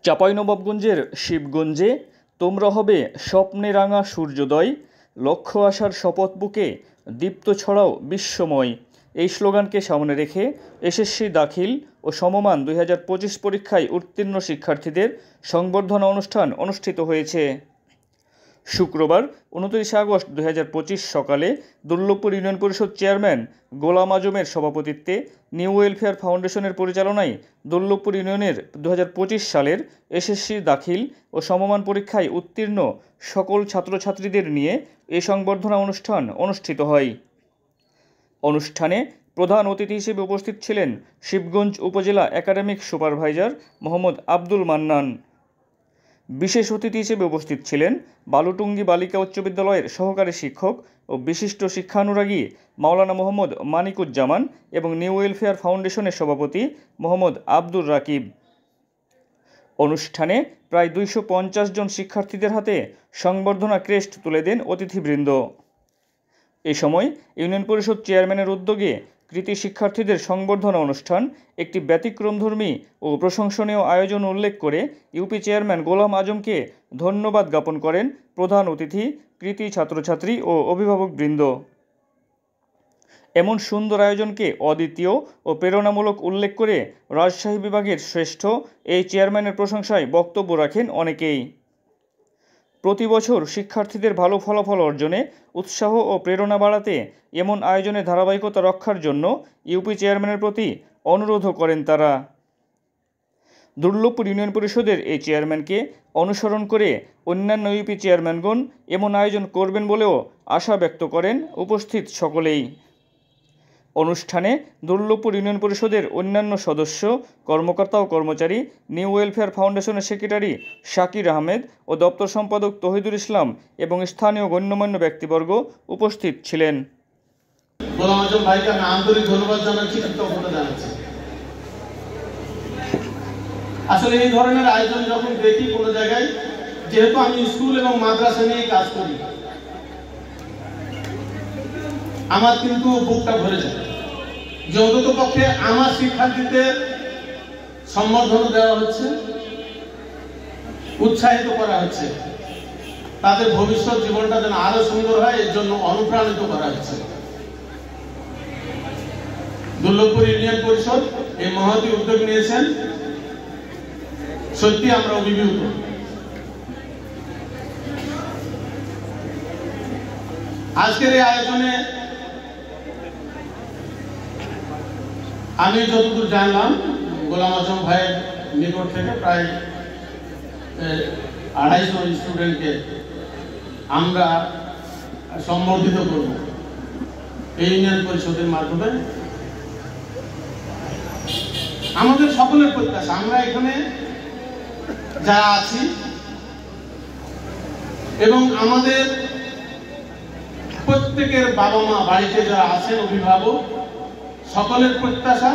চাঁপাইনবাবগঞ্জের শিবগঞ্জে তোমরা হবে স্বপ্নে রাঙা সূর্যোদয়, লক্ষ্য আসার শপথ বুকে দীপ্ত ছড়াও বিশ্বময়। এই স্লোগানকে সামনে রেখে এসএসসি দাখিল ও সমমান 2025 পরীক্ষায় উত্তীর্ণ শিক্ষার্থীদের সংবর্ধনা অনুষ্ঠান অনুষ্ঠিত হয়েছে। শুক্রবার 29 আগস্ট 2025 সকালে দুর্লভপুর ইউনিয়ন পরিষদ চেয়ারম্যান গোলাম আজমের সভাপতিত্বে নিউ ওয়েলফেয়ার ফাউন্ডেশনের পরিচালনায় দুর্লভপুর ইউনিয়নের 2025 সালের এসএসসি দাখিল ও সমমান পরীক্ষায় উত্তীর্ণ সকল ছাত্রছাত্রীদের নিয়ে এ সংবর্ধনা অনুষ্ঠান অনুষ্ঠিত হয়। অনুষ্ঠানে প্রধান অতিথি হিসেবে উপস্থিত ছিলেন শিবগঞ্জ উপজেলা একাডেমিক সুপারভাইজার মোহাম্মদ আব্দুল মান্নান। বিশেষ অতিথি হিসেবে উপস্থিত ছিলেন বালুটুঙ্গি বালিকা উচ্চ বিদ্যালয়ের সহকারী শিক্ষক ও বিশিষ্ট শিক্ষানুরাগী মাওলানা মোহাম্মদ মানিকুজ্জামান এবং নিউ ওয়েলফেয়ার ফাউন্ডেশনের সভাপতি মোহাম্মদ আব্দুর রাকিব। অনুষ্ঠানে প্রায় 250 জন শিক্ষার্থীদের হাতে সংবর্ধনা ক্রেস্ট তুলে দেন অতিথিবৃন্দ। এ সময় ইউনিয়ন পরিষদ চেয়ারম্যানের উদ্যোগে কৃতি শিক্ষার্থীদের সংবর্ধনা অনুষ্ঠান একটি ব্যতিক্রমধর্মী ও প্রশংসনীয় আয়োজন উল্লেখ করে ইউপি চেয়ারম্যান গোলাম আজমকে ধন্যবাদ জ্ঞাপন করেন প্রধান অতিথি, কৃতি ছাত্রছাত্রী ও অভিভাবকবৃন্দ। এমন সুন্দর আয়োজনকে অদ্বিতীয় ও প্রেরণামূলক উল্লেখ করে রাজশাহী বিভাগের শ্রেষ্ঠ এই চেয়ারম্যানের প্রশংসায় বক্তব্য রাখেন অনেকেই। প্রতি বছর শিক্ষার্থীদের ভালো ফলাফল অর্জনে উৎসাহ ও প্রেরণা বাড়াতে এমন আয়োজনের ধারাবাহিকতা রক্ষার জন্য ইউপি চেয়ারম্যানের প্রতি অনুরোধও করেন তারা। দুর্লভপুর ইউনিয়ন পরিষদের এই চেয়ারম্যানকে অনুসরণ করে অন্যান্য ইউপি চেয়ারম্যানগণ এমন আয়োজন করবেন বলেও আশা ব্যক্ত করেন উপস্থিত সকলেই। অনুষ্ঠানে দুর্লভপুর ইউনিয়ন পরিষদের অন্যান্য সদস্য, কর্মকর্তা ও কর্মচারী, নিউ ওয়েলফেয়ার ফাউন্ডেশনের সেক্রেটারি শাকির আহমেদ ও দপ্তর সম্পাদক তহিদুল ইসলাম এবং স্থানীয় গণ্যমান্য ব্যক্তিবর্গ উপস্থিত ছিলেন। গোলাম আজম ভাইকে আমি আন্তরিক ধন্যবাদ জানাচ্ছি, কৃতজ্ঞতা জানাচ্ছি। আসলে এই ধরনের আয়োজন যখন দেখি কোনো জায়গায়, যেহেতু আমি স্কুল এবং মাদ্রাসা নিয়ে কাজ করি, আমার কিন্তু বুকটা ভরে যায় যে অন্তত পক্ষে আমার শিক্ষার্থীদের সম্বর্ধনা দেওয়া হচ্ছে, উৎসাহিত করা হচ্ছে, তাদের ভবিষ্যৎ জীবনটা যেন আরো সুন্দর হয় এর জন্য অনুপ্রাণিত করা হচ্ছে। দুর্লভপুর ইউনিয়ন পরিষদ এই মহতী উদ্যোগ নিয়েছেন, সত্যি আমরা অভিভূত। আজকের এই আয়োজনে আমি যতদূর জানলাম, গোলাম আজম ভাইয়ের নিকট থেকে প্রায় 250 স্টুডেন্টকে আমরা সম্বর্ধিত করব এই ইউনিয়ন পরিষদের মাধ্যমে। আমাদের সকলের প্রত্যাশা, আমরা এখানে যারা আছি এবং আমাদের প্রত্যেকের বাবা মা বাড়িতে যারা আছেন, অভিভাবক, সকলের প্রত্যাশা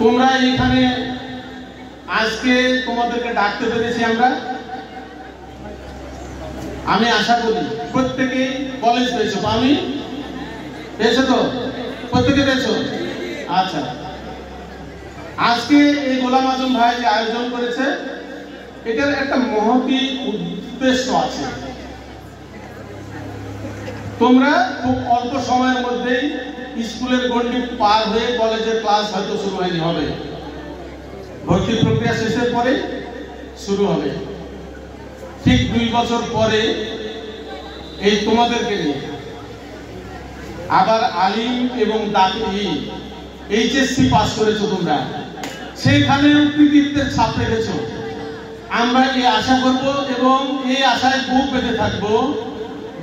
তোমরা এখানে আজকে তোমাদেরকে ডাকতে পেরেছি আমরা। আমি আশা করি প্রত্যেকেই কলেজ পেয়েছো, আমি পেয়েছো তো, প্রত্যেকে পেয়েছো। আচ্ছা, আজকে এই গোলাম আজম ভাই যে আয়োজন করেছে, এটার একটা মহতী উদ্দেশ্য আছে। তোমরা খুব অল্প সময়ের মধ্যেই স্কুলের গণ্ডি পার হয়ে কলেজের ক্লাস হয়তো শুরু হয়নি, হবে ভর্তি প্রক্রিয়া শেষের পরে শুরু হবে। ঠিক 2 বছর পরে এই তোমাদেরকে নিয়ে আবার আলিম এবং দাখিল এইচএসসি পাস করেছো তোমরা, সেইখানে কৃতিত্বের ছাপ রেখেছো। আমরা এই আশা করব এবং এই আশায় বুক পেতে থাকবো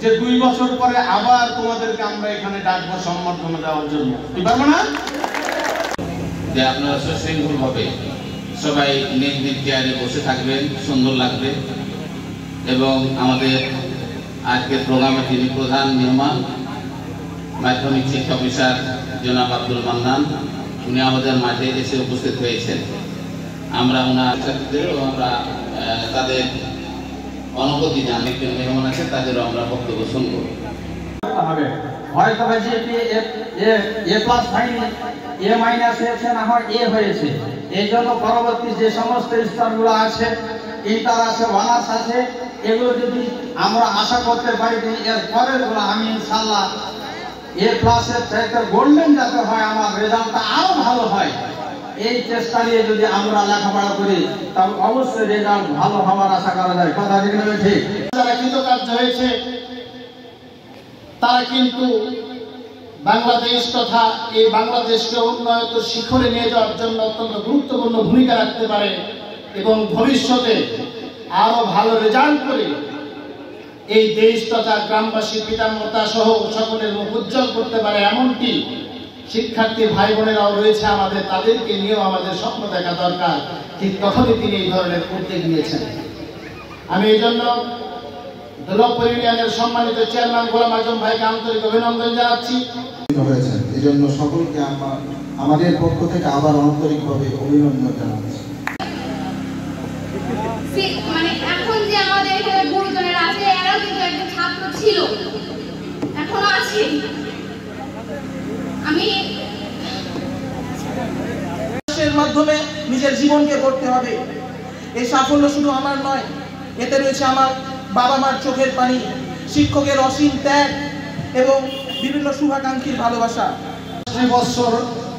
যে 2 বছর পরে আবার তোমাদেরকে আমরা এখানে ডাকবো সম্বর্ধনা দেওয়ার জন্য। কি পারবো না যে আপনারা সুশৃঙ্খল ভাবে সবাই নিজ নিজ চেয়ারে বসে থাকবেন, সুন্দর লাগবে। এবং আমাদের আজকের প্রোগ্রামে যিনি প্রধান মেহমান, মাধ্যমিক শিক্ষা অফিসার জনাব আব্দুল মান্নান, উনি আমাদের মাঝে এসে উপস্থিত হয়েছেন। আমরা ওনার ছাত্রীদেরও আমরা তাদের অনুভূতি জানি, মেহমান আছে তাদেরও আমরা বক্তব্য শুনবো। হয়তো হয়েছে এ প্লাস হয়নি, এ মাইনাস হয়েছে, না হয় এ হয়েছে, এই জন্য পরবর্তী যে সমস্ত স্তরগুলো আছে, ইন্টার আছে, অনার্স আছে, এগুলো যদি আমরা আশা করতে পারি যে এর পরের গুলো আমি ইনশাল্লাহ A+-এর চাইতে গোল্ডেন যাতে হয়, আমার রেজাল্টটা আরো ভালো হয়, এই চেষ্টা নিয়ে যদি আমরা লেখাপড়া করি তবে অবশ্যই রেজাল্ট ভালো হওয়ার আশা করা যায়। কথা ঠিক না ঠিক? যারা কৃতকার্য হয়েছে তারা কিন্তু বাংলাদেশ তথা এই বাংলাদেশকে উন্নত শিখরে নিয়ে যাওয়ার জন্য অত্যন্ত গুরুত্বপূর্ণ ভূমিকা রাখতে পারে এবং ভবিষ্যতে আরো ভালো রেজাল্ট করে এই দেশ তথা গ্রামবাসী পিতামাতা সহ সকলের মুখ উজ্জ্বল করতে পারে, এমনটি শিক্ষার্থী ভাই বোনেরাও রয়েছে আমাদের, তাদেরকে নিয়েও আমাদের স্বপ্ন দেখা দরকার। ঠিক তখনই তিনি এই ধরনের উদ্যোগ নিয়েছেন। আমি এই জন্য দুর্লভপুর ইউনিয়নের সম্মানিত চেয়ারম্যান গোলাম আজম ভাইকে আন্তরিক অভিনন্দন জানাচ্ছি। এই জন্য সকলকে আমাদের পক্ষ থেকে আবার আন্তরিকভাবে অভিনন্দন জানাচ্ছি। মানে এখন যে আমাদের এখানে গুরুজনেরা আছে, এরা কিন্তু একজন ছাত্র ছিল, এখনো আছে। আমি এর মাধ্যমে নিজের জীবনকে গড়তে হবে। এই সাফল্য শুধু আমার নয়, এতে রয়েছে আমার বাবা মার চোখের পানি, শিক্ষকের অসীম ত্যাগ এবং বিভিন্ন শুভাকাঙ্ক্ষীর ভালোবাসা। 3 বছর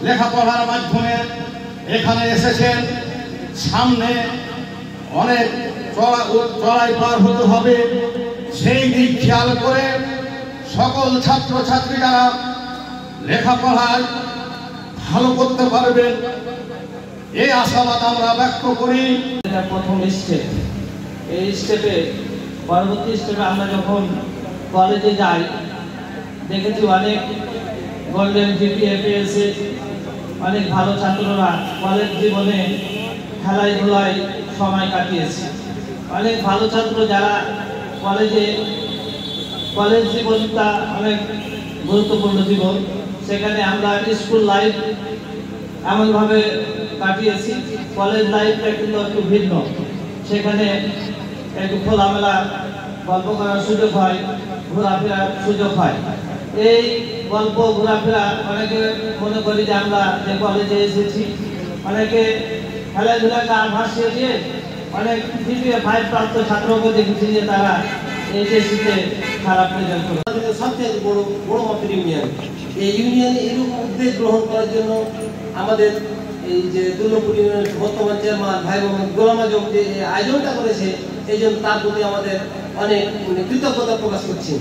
লেখাপড়ার মাধ্যমে এখানে এসেছেন, সামনে অনেক চড়াই পার হতে হবে, সেই দিক খেয়াল করে সকল ছাত্রছাত্রীরা লেখাপড়ায় ভালো করতে পারবেন এই আশাবাদ আমরা ব্যক্ত করি। এটা প্রথম স্টেপ। এই স্টেপে পরবর্তী স্টেপে আমরা যখন কলেজে যাই দেখেছি অনেক গোল্ডেন জিপিএ পেয়েছে, অনেক ভালো ছাত্ররা কলেজ জীবনে খেলায় ধুলায় সময় কাটিয়েছে। অনেক ভালো ছাত্র যারা কলেজ জীবনটা অনেক গুরুত্বপূর্ণ জীবন, সেখানে আমরা স্কুল লাইফ এমনভাবে কাটিয়েছি, কলেজ লাইফটা কিন্তু একটু ভিন্ন। সেখানে একটু খোলামেলা গল্প করার সুযোগ হয়, ঘোরাফেরার সুযোগ হয়। এই গল্প ঘোরাফেরা অনেকে মনে করি যে আমরা যে কলেজে এসেছি, অনেকে খেলাধুলাকে ভাসিয়ে দিয়ে অনেক GPA 5 প্রাপ্ত ছাত্রকে দেখেছি যে তারা এইচএসসিতে খারাপ রেজাল্ট করে। সবচেয়ে বড় মাপের ইউনিয়ন, এই ইউনিয়নে এরকম উদ্যোগ গ্রহণ করার জন্য আমাদের এই যে দুর্লভপুর ইউনিয়নের বর্তমান চেয়ারম্যান ভাই মোহাম্মদ গোলাম আজম যে আয়োজনটা করেছে, এই জন্য তার প্রতি আমাদের অনেক কৃতজ্ঞতা প্রকাশ করছি।